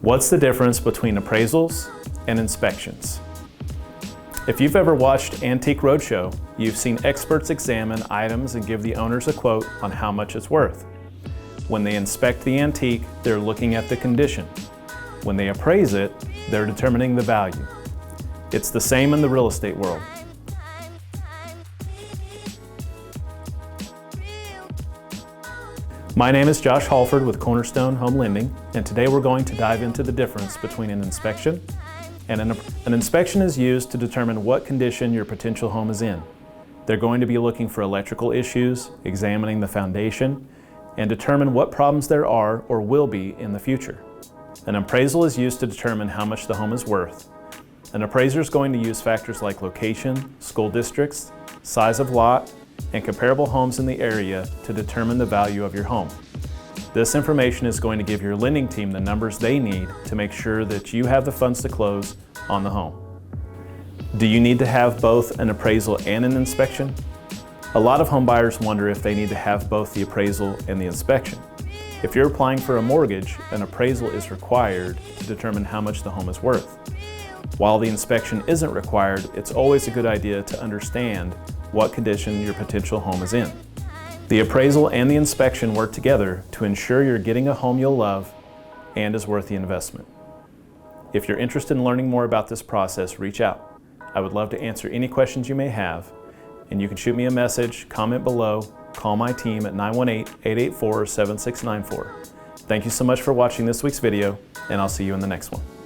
What's the difference between appraisals and inspections? If you've ever watched Antique Roadshow, you've seen experts examine items and give the owners a quote on how much it's worth. When they inspect the antique, they're looking at the condition. When they appraise it, they're determining the value. It's the same in the real estate world. My name is Josh Halford with Cornerstone Home Lending, and today we're going to dive into the difference between an inspection and an inspection is used to determine what condition your potential home is in. They're going to be looking for electrical issues, examining the foundation, and determine what problems there are or will be in the future. An appraisal is used to determine how much the home is worth. An appraiser is going to use factors like location, school districts, size of lot, and comparable homes in the area to determine the value of your home. This information is going to give your lending team the numbers they need to make sure that you have the funds to close on the home. Do you need to have both an appraisal and an inspection? A lot of home buyers wonder if they need to have both the appraisal and the inspection. If you're applying for a mortgage, an appraisal is required to determine how much the home is worth. While the inspection isn't required, it's always a good idea to understand what condition your potential home is in. The appraisal and the inspection work together to ensure you're getting a home you'll love and is worth the investment. If you're interested in learning more about this process, reach out. I would love to answer any questions you may have, and you can shoot me a message, comment below, call my team at 918-884-7694. Thank you so much for watching this week's video, and I'll see you in the next one.